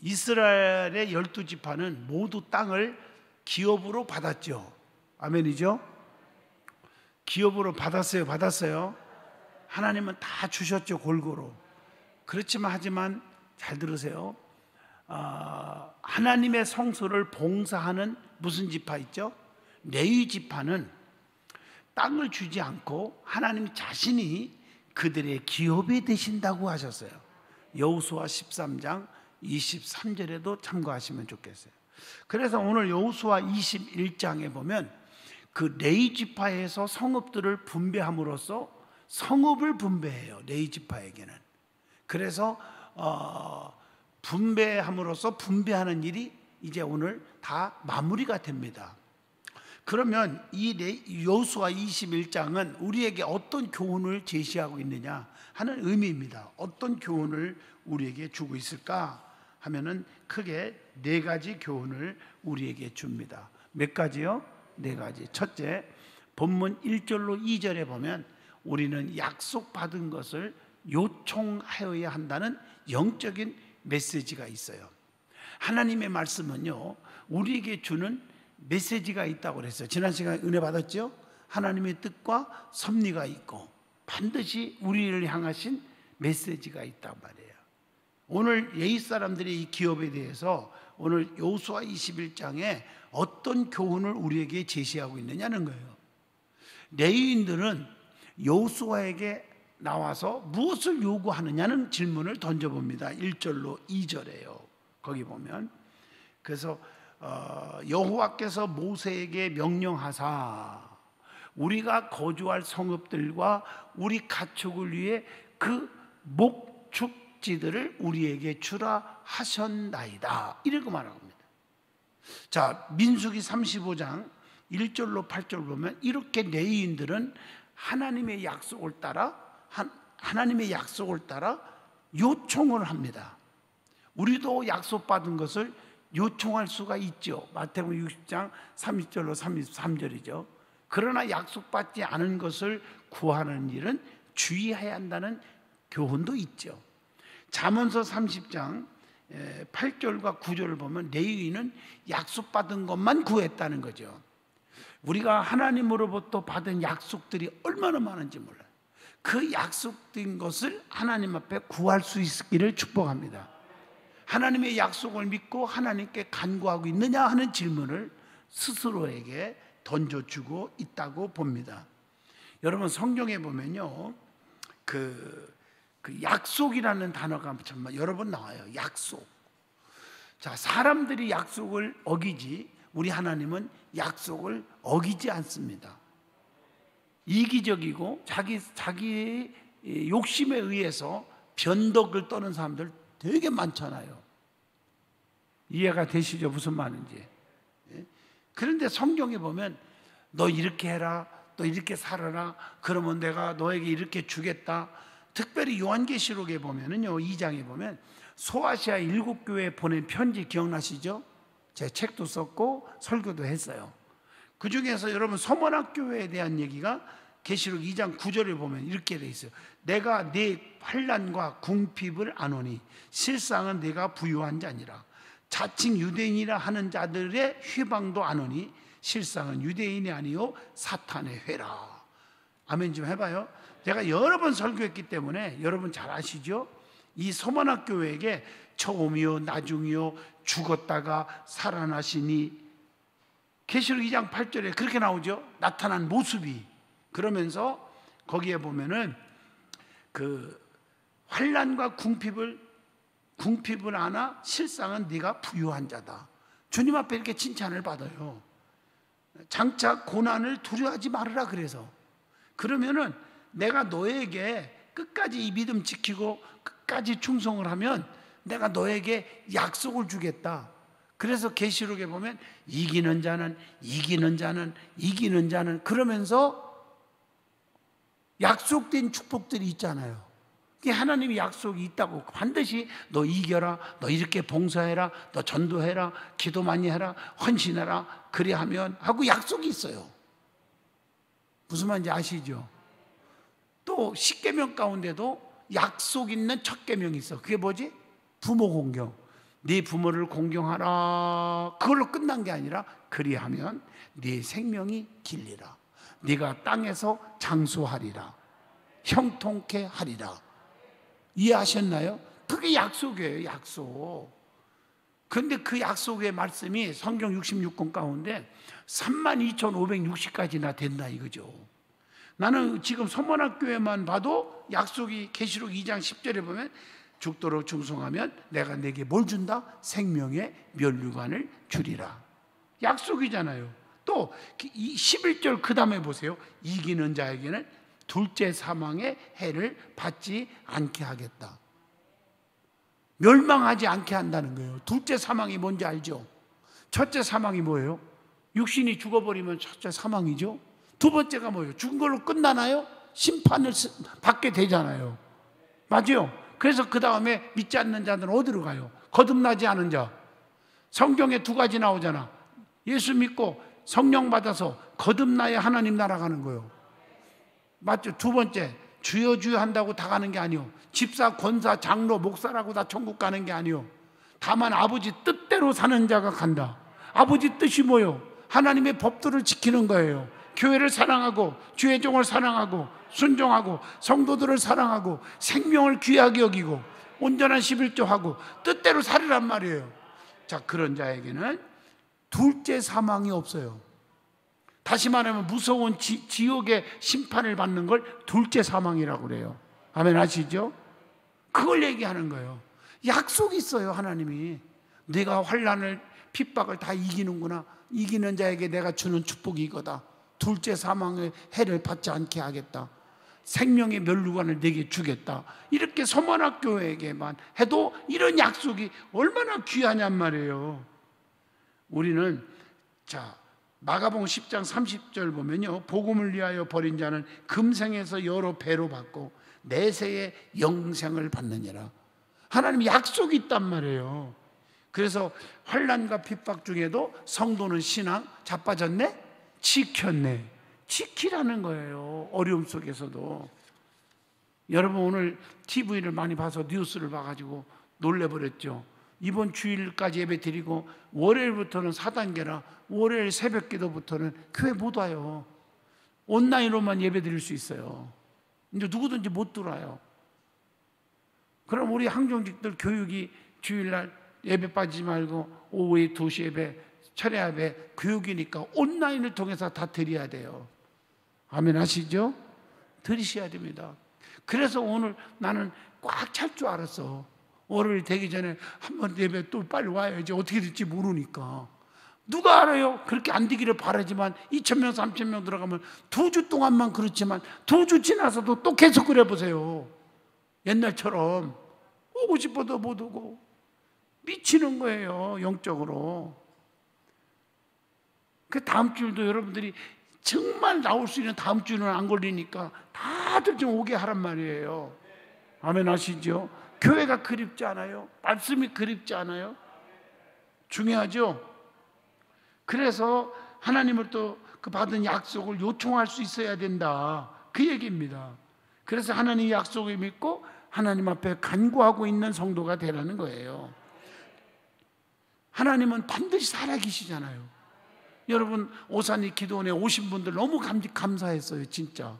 이스라엘의 12지파는 모두 땅을 기업으로 받았죠. 아멘이죠? 기업으로 받았어요. 하나님은 다 주셨죠, 골고루. 그렇지만 하지만 잘 들으세요. 하나님의 성소를 봉사하는 무슨 지파 있죠? 레위 지파는 땅을 주지 않고 하나님 자신이 그들의 기업이 되신다고 하셨어요. 여호수아 13장 23절에도 참고하시면 좋겠어요. 그래서 오늘 여호수아 21장에 보면 그 레위 지파에서 성읍들을 분배함으로써 성읍을 분배해요, 레위 지파에게는. 그래서 분배함으로써 분배하는 일이 이제 오늘 다 마무리가 됩니다. 그러면 이 여호수아 21장은 우리에게 어떤 교훈을 제시하고 있느냐 하는 의미입니다. 어떤 교훈을 우리에게 주고 있을까 하면은 크게 네 가지 교훈을 우리에게 줍니다. 몇 가지요? 네 가지. 첫째, 본문 1절로 2절에 보면 우리는 약속받은 것을 요청하여야 한다는 영적인 메시지가 있어요. 하나님의 말씀은요, 우리에게 주는 메시지가 있다고 그랬어요. 지난 시간에 은혜 받았죠? 하나님의 뜻과 섭리가 있고 반드시 우리를 향하신 메시지가 있단 말이에요. 오늘 예이 사람들의 이 기업에 대해서 오늘 여호수아 21장에 어떤 교훈을 우리에게 제시하고 있느냐는 거예요. 레위인들은 여호수아에게 나와서 무엇을 요구하느냐는 질문을 던져봅니다. 1절로 2절에요. 거기 보면 그래서 여호와께서 모세에게 명령하사 우리가 거주할 성읍들과 우리 가축을 위해 그 목축지들을 우리에게 주라 하셨나이다, 이렇게 말합니다. 자, 민수기 35장 1절로 8절 보면 이렇게 레위인들은 하나님의 약속을 따라 요청을 합니다. 우리도 약속받은 것을 요청할 수가 있죠. 마태복음 60장 30절로 33절이죠. 그러나 약속받지 않은 것을 구하는 일은 주의해야 한다는 교훈도 있죠. 잠언서 30장 8절과 9절을 보면 레위인은 약속받은 것만 구했다는 거죠. 우리가 하나님으로부터 받은 약속들이 얼마나 많은지 몰라요. 그 약속된 것을 하나님 앞에 구할 수 있기를 축복합니다. 하나님의 약속을 믿고 하나님께 간구하고 있느냐 하는 질문을 스스로에게 던져주고 있다고 봅니다. 여러분, 성경에 보면요, 그 약속이라는 단어가 정말 여러 번 나와요. 약속. 자, 사람들이 약속을 어기지 우리 하나님은 약속을 어기지 않습니다. 이기적이고 자기 욕심에 의해서 변덕을 떠는 사람들 되게 많잖아요. 이해가 되시죠? 무슨 말인지. 그런데 성경에 보면 너 이렇게 해라, 또 이렇게 살아라, 그러면 내가 너에게 이렇게 주겠다. 특별히 요한계시록에 보면은요, 2장에 보면 소아시아 7교회에 보낸 편지 기억나시죠? 제 책도 썼고 설교도 했어요. 그 중에서 여러분 서머나 교회에 대한 얘기가 계시록 2장 9절에 보면 이렇게 돼 있어요. 내가 네 환난과 궁핍을 아노니 실상은 내가 부유한 자니라. 자칭 유대인이라 하는 자들의 휘방도 아노니 실상은 유대인이 아니요 사탄의 회라. 아멘 좀 해봐요. 제가 여러 번 설교했기 때문에 여러분 잘 아시죠? 이 서머나 교회에게 처음이요 나중이요 죽었다가 살아나시니 계시록 2장 8절에 그렇게 나오죠. 나타난 모습이. 그러면서 거기에 보면은 그 환난과 궁핍을 아나 실상은 네가 부유한 자다. 주님 앞에 이렇게 칭찬을 받아요. 장차 고난을 두려워하지 말으라. 그래서 그러면은 내가 너에게 끝까지 이 믿음 지키고 끝까지 충성을 하면 내가 너에게 약속을 주겠다. 그래서 계시록에 보면 이기는 자는 그러면서 약속된 축복들이 있잖아요. 하나님이 약속이 있다고. 반드시 너 이겨라, 너 이렇게 봉사해라, 너 전도해라, 기도 많이 해라, 헌신해라, 그리하면 하고 약속이 있어요. 무슨 말인지 아시죠? 또 십계명 가운데도 약속 있는 첫 계명이 있어. 그게 뭐지? 부모 공경. 네 부모를 공경하라. 그걸로 끝난 게 아니라 그리하면 네 생명이 길리라. 네가 땅에서 장수하리라. 형통케 하리라. 이해하셨나요? 그게 약속이에요, 약속. 그런데 그 약속의 말씀이 성경 66권 가운데 32,560가지나 된다 이거죠. 나는 지금 서문학교에만 봐도 약속이 계시록 2장 10절에 보면 죽도록 충성하면 내가 내게 뭘 준다? 생명의 면류관을 주리라. 약속이잖아요. 또 11절 그 다음에 보세요. 이기는 자에게는 둘째 사망의 해를 받지 않게 하겠다. 멸망하지 않게 한다는 거예요. 둘째 사망이 뭔지 알죠? 첫째 사망이 뭐예요? 육신이 죽어버리면 첫째 사망이죠. 두 번째가 뭐예요? 죽은 걸로 끝나나요? 심판을 받게 되잖아요. 맞죠? 그래서 그 다음에 믿지 않는 자들은 어디로 가요? 거듭나지 않은 자. 성경에 두 가지 나오잖아. 예수 믿고 성령 받아서 거듭나야 하나님 나라 가는 거예요. 맞죠? 두 번째, 주여 주여 한다고 다 가는 게 아니요. 집사, 권사, 장로, 목사라고 다 천국 가는 게 아니요. 다만 아버지 뜻대로 사는 자가 간다. 아버지 뜻이 뭐요? 하나님의 법도를 지키는 거예요. 교회를 사랑하고 주의 종을 사랑하고 순종하고 성도들을 사랑하고 생명을 귀하게 여기고 온전한 11조하고 뜻대로 살으란 말이에요. 자, 그런 자에게는 둘째 사망이 없어요. 다시 말하면 무서운 지옥의 심판을 받는 걸 둘째 사망이라고 그래요. 아멘 하시죠? 그걸 얘기하는 거예요. 약속이 있어요. 하나님이 내가 환난을 핍박을 다 이기는구나. 이기는 자에게 내가 주는 축복이 이거다. 둘째 사망의 해를 받지 않게 하겠다. 생명의 면류관을 내게 주겠다. 이렇게 서문학교에게만 해도 이런 약속이 얼마나 귀하냔 말이에요. 우리는 자 마가복음 10장 30절 보면요, 복음을 위하여 버린 자는 금생에서 여러 배로 받고 내세의 영생을 받느니라. 하나님 약속이 있단 말이에요. 그래서 환난과 핍박 중에도 성도는 신앙 자빠졌네? 지켰네. 지키라는 거예요. 어려움 속에서도. 여러분 오늘 TV를 많이 봐서 뉴스를 봐가지고 놀래버렸죠. 이번 주일까지 예배 드리고 월요일부터는 4단계라 월요일 새벽 기도부터는 교회 못 와요. 온라인으로만 예배 드릴 수 있어요. 이제 누구든지 못 들어와요. 그럼 우리 항정직들 교육이 주일날 예배 빠지지 말고 오후에 2시 예배, 철야 예배 교육이니까 온라인을 통해서 다 드려야 돼요. 아멘 하시죠? 드리셔야 됩니다. 그래서 오늘 나는 꽉 찰 줄 알았어. 월요일 되기 전에 한번 예배 또 빨리 와야지. 어떻게 될지 모르니까. 누가 알아요? 그렇게 안 되기를 바라지만 2,000명, 3,000명 들어가면 2주 동안만 그렇지만 2주 지나서도 또 계속 그래 보세요. 옛날처럼 오고 싶어도 못 오고 미치는 거예요. 영적으로. 그 다음 주일도 여러분들이 정말 나올 수 있는 다음 주는 안 걸리니까 다들 좀 오게 하란 말이에요. 아멘 하시죠? 교회가 그립지 않아요? 말씀이 그립지 않아요? 중요하죠? 그래서 하나님을 또 그 받은 약속을 요청할 수 있어야 된다. 그 얘기입니다. 그래서 하나님 약속을 믿고 하나님 앞에 간구하고 있는 성도가 되라는 거예요. 하나님은 반드시 살아계시잖아요. 여러분 오산이 기도원에 오신 분들 너무 감사했어요. 진짜.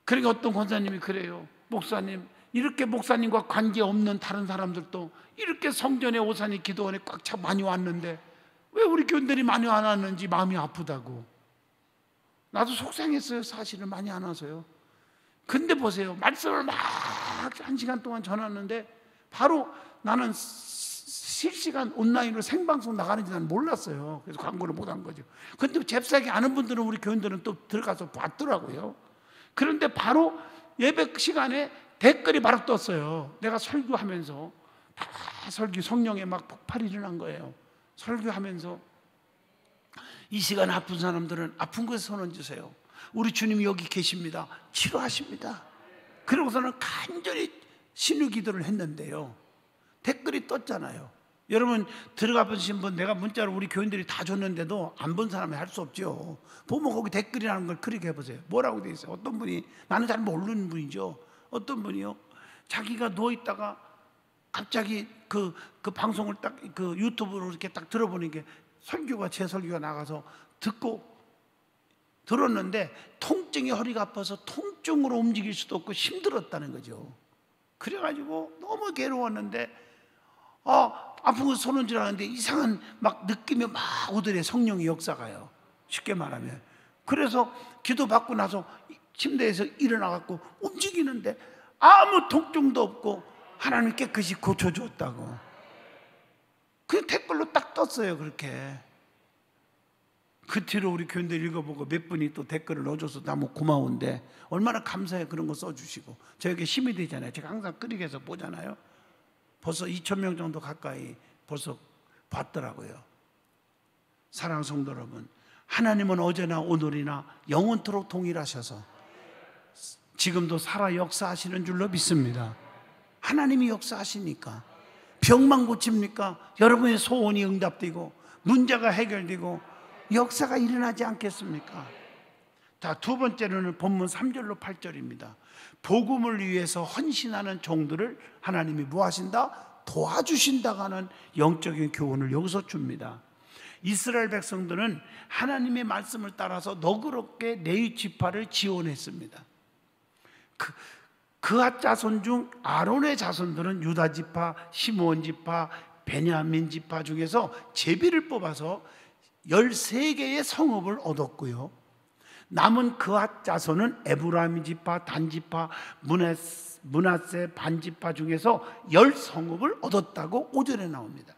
그러니까 어떤 권사님이 그래요. 목사님, 이렇게 목사님과 관계없는 다른 사람들도 이렇게 성전에 오산이 기도원에 꽉 차 많이 왔는데 왜 우리 교인들이 많이 안 왔는지 마음이 아프다고. 나도 속상했어요. 사실은 많이 안 와서요. 근데 보세요. 말씀을 막 1시간 동안 전하는데 바로 나는 실시간 온라인으로 생방송 나가는지 나는 몰랐어요. 그래서 광고를 못 한 거죠. 근데 잽싸게 아는 분들은 우리 교인들은 또 들어가서 봤더라고요. 그런데 바로 예배 시간에 댓글이 바로 떴어요. 내가 설교하면서 다 설교 성령에 막 폭발이 일어난 거예요. 설교하면서 이 시간에 아픈 사람들은 아픈 곳에 손 얹으세요. 우리 주님이 여기 계십니다. 치료하십니다. 그러고서는 간절히 신유 기도를 했는데요. 댓글이 떴잖아요. 여러분 들어가 보신 분 내가 문자로 우리 교인들이 다 줬는데도 안 본 사람이 할 수 없죠. 보면 거기 댓글이라는 걸 클릭해 보세요. 뭐라고 돼 있어요? 어떤 분이, 나는 잘 모르는 분이죠. 어떤 분이요? 자기가 누워있다가 갑자기 그 방송을 딱 그 유튜브로 이렇게 딱 들어보니까 설교가 제 설교가 나가서 들었는데 통증이 허리가 아파서 통증으로 움직일 수도 없고 힘들었다는 거죠. 그래가지고 너무 괴로웠는데 아픈 거 손은질 하는데 이상한 막 느낌이 막 오더래. 성령의 역사가요. 쉽게 말하면. 그래서 기도 받고 나서 침대에서 일어나갖고 움직이는데 아무 통증도 없고 하나님 깨끗이 고쳐주었다고. 그 댓글로 딱 떴어요. 그렇게. 그 뒤로 우리 교인들 읽어보고 몇 분이 또 댓글을 넣어줘서 너무 고마운데 얼마나 감사해. 그런 거 써주시고 저에게 힘이 되잖아요. 제가 항상 끄리게서 보잖아요. 벌써 2,000명 정도 가까이 벌써 봤더라고요. 사랑하는 성도 여러분, 하나님은 어제나 오늘이나 영원토록 동일하셔서 지금도 살아 역사하시는 줄로 믿습니다. 하나님이 역사하시니까 병만 고칩니까? 여러분의 소원이 응답되고 문제가 해결되고 역사가 일어나지 않겠습니까? 자, 두 번째로는 본문 3절로 8절입니다. 복음을 위해서 헌신하는 종들을 하나님이 뭐 하신다? 도와주신다고 하는 영적인 교훈을 여기서 줍니다. 이스라엘 백성들은 하나님의 말씀을 따라서 너그럽게 레위 지파를 지원했습니다. 그앗 자손 중 아론의 자손들은 유다 지파, 시므온 지파, 베냐민 지파 중에서 제비를 뽑아서 13개의 성읍을 얻었고요. 남은 그앗 자손은 에브라임 지파, 단 지파, 므낫세 반 지파 중에서 10성읍을 얻었다고 5절에 나옵니다.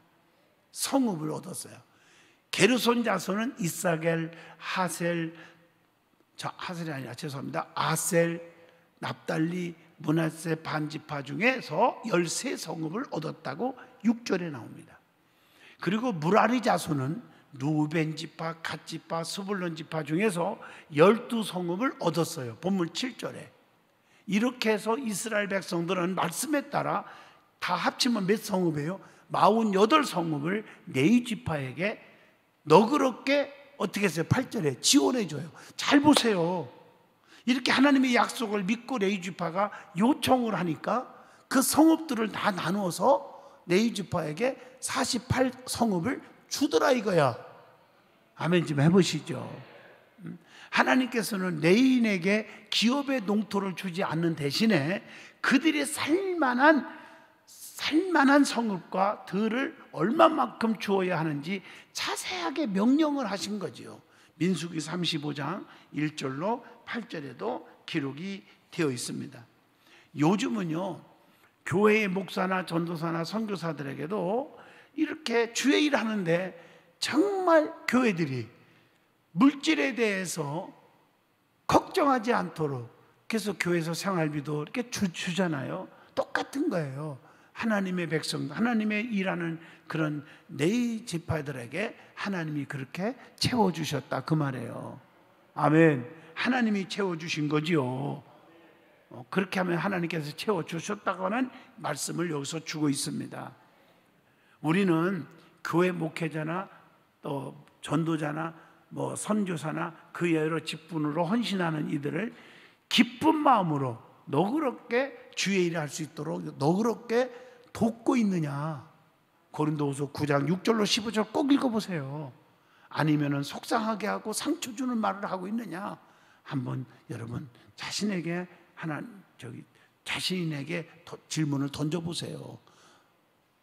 성읍을 얻었어요. 게르손 자손은 이사겔, 하셀이 아니라 죄송합니다. 아셀, 납달리, 므낫세 반 지파 중에서 13성읍을 얻었다고 6절에 나옵니다. 그리고 무라리 자손은 루벤 지파, 갓 지파, 스불론 지파 중에서 12성읍을 얻었어요. 본문 7절에. 이렇게 해서 이스라엘 백성들은 말씀에 따라 다 합치면 몇 성읍이에요? 48성읍을 레위 지파에게 너그럽게 어떻게 했어요? 8절에 지원해 줘요. 잘 보세요. 이렇게 하나님의 약속을 믿고 레위 지파가 요청을 하니까 그 성읍들을 다 나누어서 레위 지파에게 48성읍을 주더라 이거야. 아멘 좀 해보시죠. 하나님께서는 레위인에게 기업의 농토를 주지 않는 대신에 그들이 살만한 성읍과 들을 얼마만큼 주어야 하는지 자세하게 명령을 하신 거지요. 민수기 35장 1절로 8절에도 기록이 되어 있습니다. 요즘은요, 교회의 목사나 전도사나 선교사들에게도 이렇게 주의 일 하는데 정말 교회들이 물질에 대해서 걱정하지 않도록 그래서 교회에서 생활비도 이렇게 주잖아요. 똑같은 거예요. 하나님의 백성, 하나님의 일하는 그런 레위 지파들에게 하나님이 그렇게 채워주셨다 그 말이에요. 아멘. 하나님이 채워주신 거지요. 그렇게 하면 하나님께서 채워주셨다고 하는 말씀을 여기서 주고 있습니다. 우리는 교회 목회자나 또 전도자나 뭐 선교사나 그 여러 직분으로 헌신하는 이들을 기쁜 마음으로 너그럽게 주의 일을 할 수 있도록 너그럽게 돕고 있느냐. 고린도후서 9장 6절로 15절 꼭 읽어보세요. 아니면은 속상하게 하고 상처 주는 말을 하고 있느냐. 한번 여러분 자신에게 자신에게 질문을 던져보세요.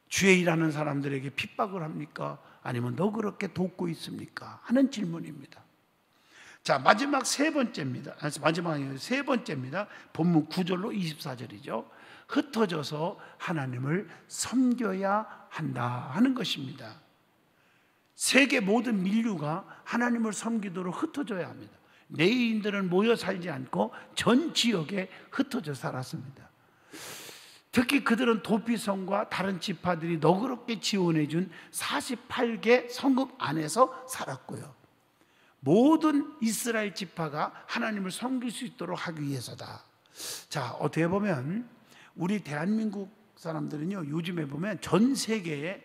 주의 일하는 사람들에게 핍박을 합니까? 아니면 너그럽게 돕고 있습니까? 하는 질문입니다. 자, 마지막 세 번째입니다. 본문 9절로 24절이죠. 흩어져서 하나님을 섬겨야 한다 하는 것입니다. 세계 모든 민류가 하나님을 섬기도록 흩어져야 합니다. 레위인들은 모여 살지 않고 전 지역에 흩어져 살았습니다. 특히 그들은 도피성과 다른 지파들이 너그럽게 지원해 준 48개 성읍 안에서 살았고요. 모든 이스라엘 지파가 하나님을 섬길 수 있도록 하기 위해서다. 자, 어떻게 보면 우리 대한민국 사람들은요, 요즘에 보면 전 세계에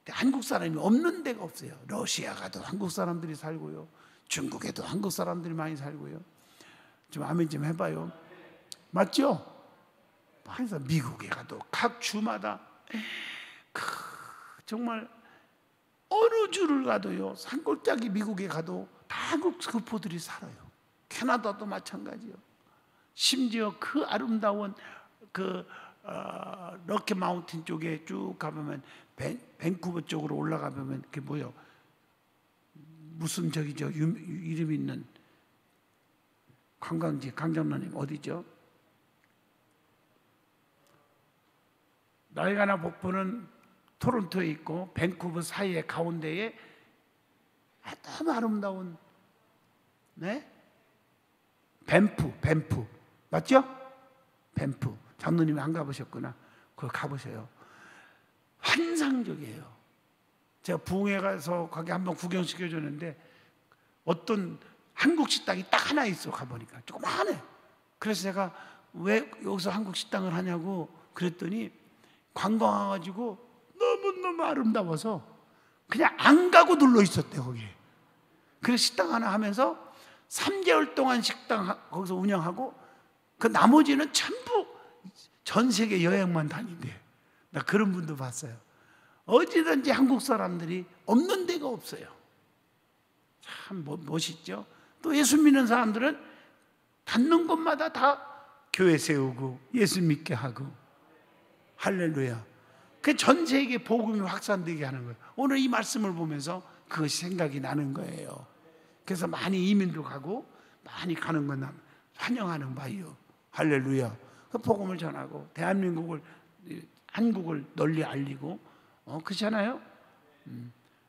한국 사람이 없는 데가 없어요. 러시아 가도 한국 사람들이 살고요, 중국에도 한국 사람들이 많이 살고요. 좀 아멘 좀 해봐요. 맞죠? 항상 미국에 가도 각 주마다 정말 어느 주를 가도요, 산골짜기 미국에 가도 다 한국 교포들이 살아요. 캐나다도 마찬가지요. 심지어 그 아름다운 럭키 마운틴 쪽에 쭉 가보면 밴쿠버 쪽으로 올라가 보면 그게 뭐요? 무슨 이름 있는 관광지 강장로님 어디죠? 나이가나 복부는 토론토에 있고 밴쿠버 사이에 가운데에 너무 아름다운 밴프 맞죠? 밴프 장로님이 안 가보셨구나. 그거 가보세요. 환상적이에요. 제가 부흥회 가서 거기 한번 구경시켜줬는데 어떤 한국 식당이 딱 하나 있어. 가보니까 조그마하네. 그래서 제가 왜 여기서 한국 식당을 하냐고 그랬더니 관광 와가지고 너무너무 아름다워서 그냥 안 가고 눌러 있었대요 거기. 그래서 식당 하나 하면서 3개월 동안 식당 거기서 운영하고 그 나머지는 전부 전 세계 여행만 다닌대. 나 그런 분도 봤어요. 어디든지 한국 사람들이 없는 데가 없어요. 참 멋있죠. 또 예수 믿는 사람들은 닿는 곳마다 다 교회 세우고 예수 믿게 하고 할렐루야. 그 전 세계 복음이 확산되게 하는 거예요. 오늘 이 말씀을 보면서 그것이 생각이 나는 거예요. 그래서 많이 이민도 가고 많이 가는 건 환영하는 바예요. 할렐루야. 그 복음을 전하고 대한민국을 한국을 널리 알리고 그렇잖아요.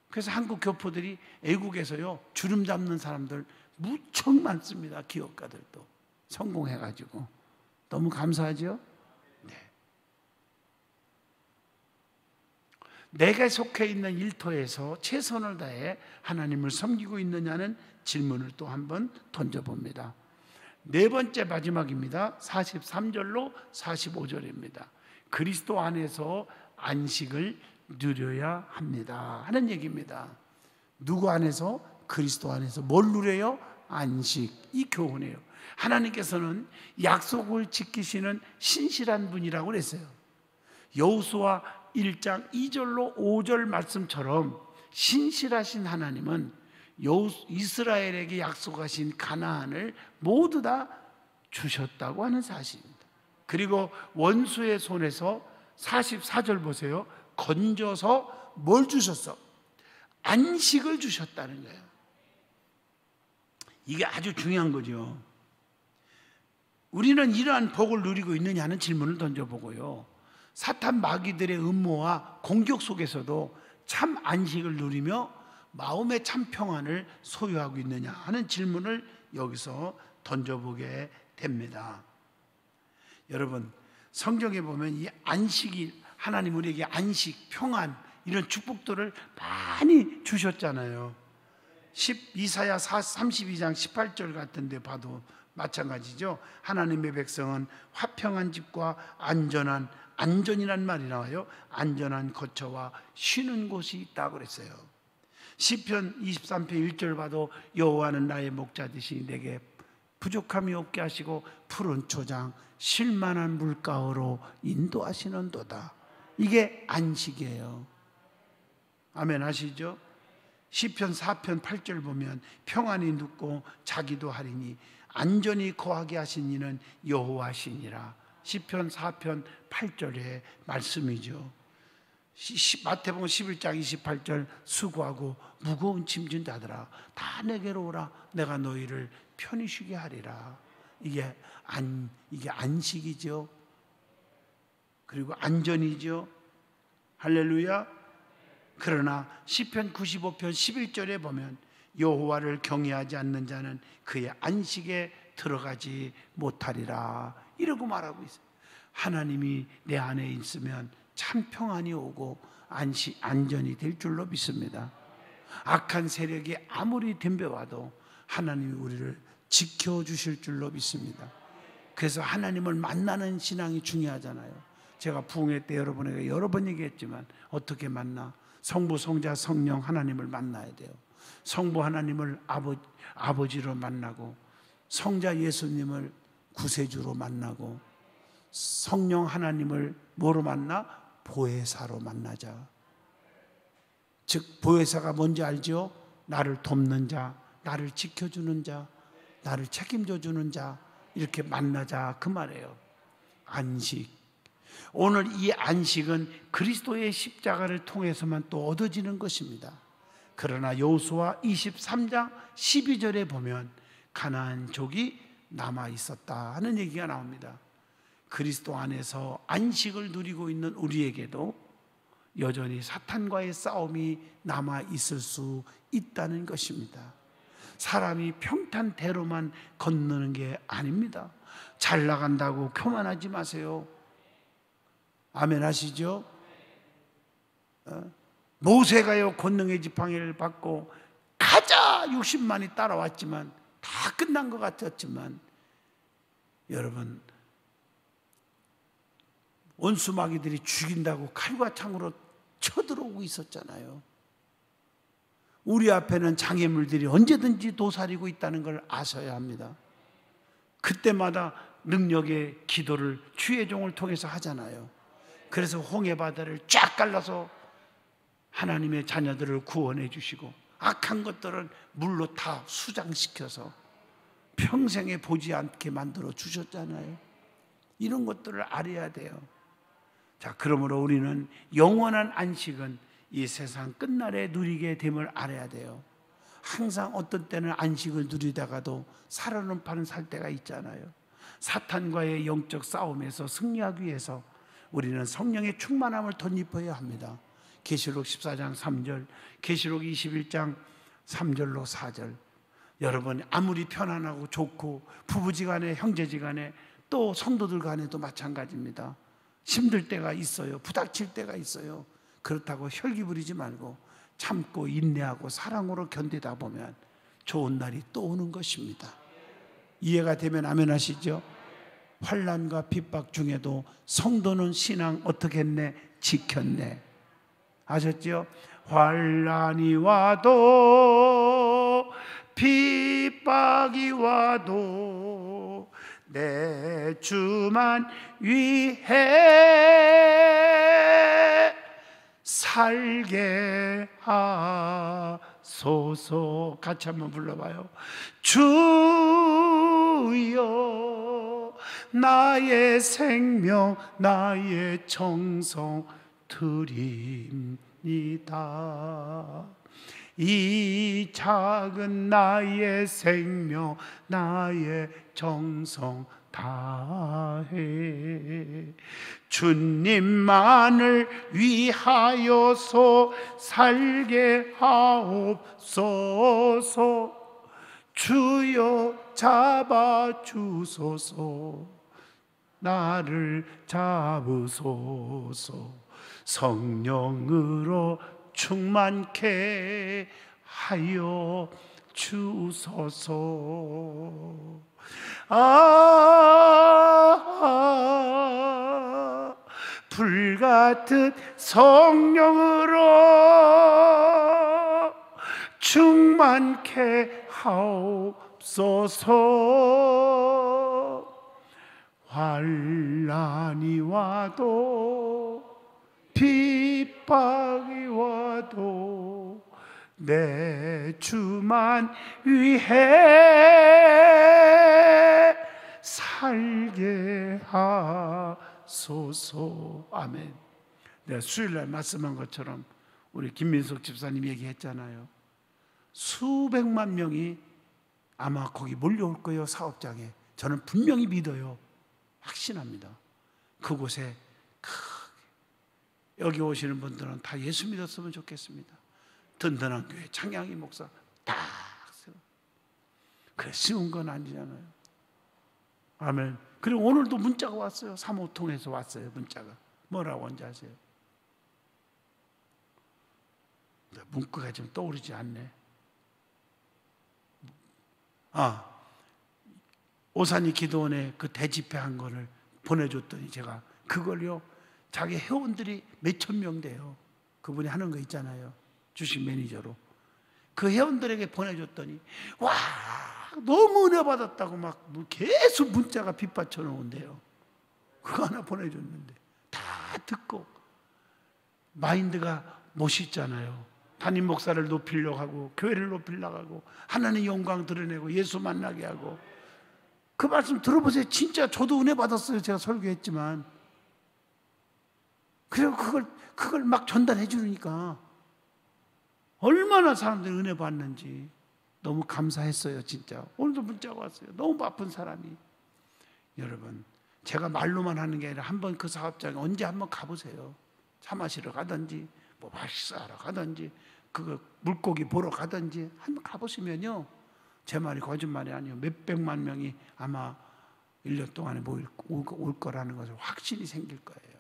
그래서 한국 교포들이 애국에서요 주름 잡는 사람들 무척 많습니다. 기업가들도 성공해가지고 너무 감사하죠. 네. 내가 속해 있는 일터에서 최선을 다해 하나님을 섬기고 있느냐는 질문을 또 한번 던져봅니다. 네 번째 마지막입니다. 43절로 45절입니다. 그리스도 안에서 안식을 누려야 합니다 하는 얘기입니다. 누구 안에서? 그리스도 안에서. 뭘 누려요? 안식. 이 교훈이에요. 하나님께서는 약속을 지키시는 신실한 분이라고 그랬어요. 여호수아 1장 2절로 5절 말씀처럼 신실하신 하나님은 이스라엘에게 약속하신 가나안을 모두 다 주셨다고 하는 사실입니다. 그리고 원수의 손에서 44절 보세요. 건져서 뭘 주셨어? 안식을 주셨다는 거예요. 이게 아주 중요한 거죠. 우리는 이러한 복을 누리고 있느냐는 질문을 던져보고요, 사탄 마귀들의 음모와 공격 속에서도 참 안식을 누리며 마음의 참 평안을 소유하고 있느냐 하는 질문을 여기서 던져보게 됩니다. 여러분, 성경에 보면 이 안식이, 하나님 우리에게 안식, 평안 이런 축복들을 많이 주셨잖아요. 이사야 32장 18절 같은 데 봐도 마찬가지죠. 하나님의 백성은 화평한 집과 안전이란 말이 나와요. 안전한 거처와 쉬는 곳이 있다고 그랬어요. 시편 23편 1절 봐도 여호와는 나의 목자되시니 내게 부족함이 없게 하시고 푸른 초장 쉴만한 물가로 인도하시는도다. 이게 안식이에요. 아멘 하시죠? 시편 4편 8절 보면 평안이 눕고 자기도 하리니 안전히 거하게 하신 이는 여호와시니라. 시편 4편 8절의 말씀이죠. 마태복음 11장 28절 수고하고 무거운 짐진 자들아 다 내게로 오라 내가 너희를 편히 쉬게 하리라. 이게 안식이죠. 그리고 안전이죠. 할렐루야. 그러나 시편 95편 11절에 보면 여호와를 경외하지 않는 자는 그의 안식에 들어가지 못하리라 이러고 말하고 있어요. 하나님이 내 안에 있으면 참 평안이 오고 안전이 될 줄로 믿습니다. 악한 세력이 아무리 덤벼와도 하나님이 우리를 지켜주실 줄로 믿습니다. 그래서 하나님을 만나는 신앙이 중요하잖아요. 제가 부흥회 때 여러분에게 여러 번 얘기했지만 어떻게 만나? 성부, 성자, 성령 하나님을 만나야 돼요. 성부 하나님을 아버지로 만나고, 성자 예수님을 구세주로 만나고, 성령 하나님을 뭐로 만나? 보혜사로 만나자. 즉 보혜사가 뭔지 알죠? 나를 돕는 자, 나를 지켜주는 자, 나를 책임져 주는 자, 이렇게 만나자 그 말이에요. 안식. 오늘 이 안식은 그리스도의 십자가를 통해서만 또 얻어지는 것입니다. 그러나 여호수아 23장 12절에 보면 가나안족이 남아 있었다 하는 얘기가 나옵니다. 그리스도 안에서 안식을 누리고 있는 우리에게도 여전히 사탄과의 싸움이 남아 있을 수 있다는 것입니다. 사람이 평탄대로만 건너는 게 아닙니다. 잘 나간다고 교만하지 마세요. 아멘 하시죠? 모세가요 권능의 지팡이를 받고 가자 60만이 따라왔지만 다 끝난 것 같았지만 여러분 원수마귀들이 죽인다고 칼과 창으로 쳐들어오고 있었잖아요. 우리 앞에는 장애물들이 언제든지 도사리고 있다는 걸 아셔야 합니다. 그때마다 능력의 기도를 주의 종을 통해서 하잖아요. 그래서 홍해 바다를 쫙 갈라서 하나님의 자녀들을 구원해 주시고 악한 것들을 물로 다 수장시켜서 평생에 보지 않게 만들어 주셨잖아요. 이런 것들을 알아야 돼요. 자, 그러므로 우리는 영원한 안식은 이 세상 끝날에 누리게 됨을 알아야 돼요. 항상 어떤 때는 안식을 누리다가도 살아는 파는 살 때가 있잖아요. 사탄과의 영적 싸움에서 승리하기 위해서 우리는 성령의 충만함을 덧입어야 합니다. 계시록 14장 3절, 계시록 21장 3절로 4절. 여러분 아무리 편안하고 좋고 부부지간에 형제지간에 또 성도들 간에도 마찬가지입니다. 힘들 때가 있어요. 부닥칠 때가 있어요. 그렇다고 혈기 부리지 말고 참고 인내하고 사랑으로 견디다 보면 좋은 날이 또 오는 것입니다. 이해가 되면 아멘 하시죠? 환난과 핍박 중에도 성도는 신앙 어떻게 했네? 지켰네. 아셨죠? 환난이 와도 핍박이 와도 내 주만 위해 살게 하소서. 같이 한번 불러봐요. 주여 나의 생명 나의 정성 드립니다. 이 작은 나의 생명 나의 정성 다해 주님만을 위하여서 살게 하옵소서. 주여 잡아주소서. 나를 잡으소서. 성령으로 충만케 하여 주소서. 불같은 성령으로 충만케 하옵소서. 환난이 와도 핍박이 와도 내 주만 위해 살게 하소서. 아멘. 내가 수요일날 말씀한 것처럼 우리 김민석 집사님 얘기했잖아요. 수백만 명이 아마 거기 몰려올 거예요. 사업장에. 저는 분명히 믿어요. 확신합니다. 그곳에 여기 오시는 분들은 다 예수 믿었으면 좋겠습니다. 든든한 교회 창양이 목사 딱 세워. 그래 쉬운 건 아니잖아요. 아멘. 그리고 오늘도 문자가 왔어요. 사모통에서 왔어요. 문자가 뭐라고 온지 아세요? 문구가 좀 떠오르지 않네. 오산이 기도원에 그 대집회한 거를 보내줬더니 제가 그걸요 자기 회원들이 몇천 명 돼요. 그분이 하는 거 있잖아요. 주식 매니저로. 그 회원들에게 보내줬더니 와 너무 은혜 받았다고 막 계속 문자가 빗받쳐 놓은대요. 그거 하나 보내줬는데 다 듣고 마인드가 멋있잖아요. 담임 목사를 높이려고 하고 교회를 높이려고 하고 하나님의 영광 드러내고 예수 만나게 하고, 그 말씀 들어보세요. 진짜 저도 은혜 받았어요. 제가 설교했지만. 그리고 그걸 막 전달해 주니까 얼마나 사람들이 은혜 받는지 너무 감사했어요. 진짜 오늘도 문자가 왔어요. 너무 바쁜 사람이. 여러분, 제가 말로만 하는 게 아니라 한번 그 사업장에 언제 한번 가보세요. 차 마시러 가든지 뭐 식사하러 가든지 그 물고기 보러 가든지 한번 가보시면요, 제 말이 거짓말이 아니에요. 몇백만 명이 아마 1년 동안에 올 거라는 것을 확신이 생길 거예요.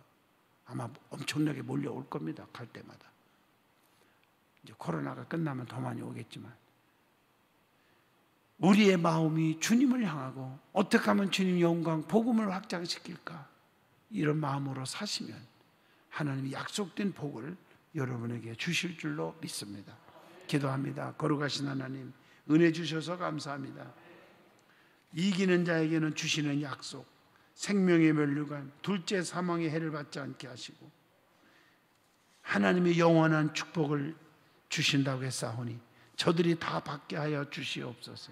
아마 엄청나게 몰려올 겁니다. 갈 때마다. 이제 코로나가 끝나면 더 많이 오겠지만, 우리의 마음이 주님을 향하고 어떻게 하면 주님 영광, 복음을 확장시킬까, 이런 마음으로 사시면 하나님이 약속된 복을 여러분에게 주실 줄로 믿습니다. 기도합니다. 거룩하신 하나님, 은혜 주셔서 감사합니다. 이기는 자에게는 주시는 약속, 생명의 면류관, 둘째 사망의 해를 받지 않게 하시고 하나님의 영원한 축복을 주신다고 했사오니 저들이 다 받게 하여 주시옵소서.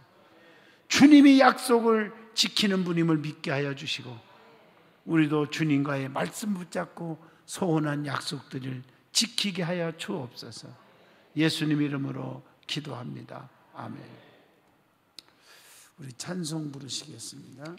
주님이 약속을 지키는 분임을 믿게 하여 주시고, 우리도 주님과의 말씀 붙잡고 소원한 약속들을 지키게 하여 주옵소서. 예수님 이름으로 기도합니다. 아멘. 우리 찬송 부르시겠습니다.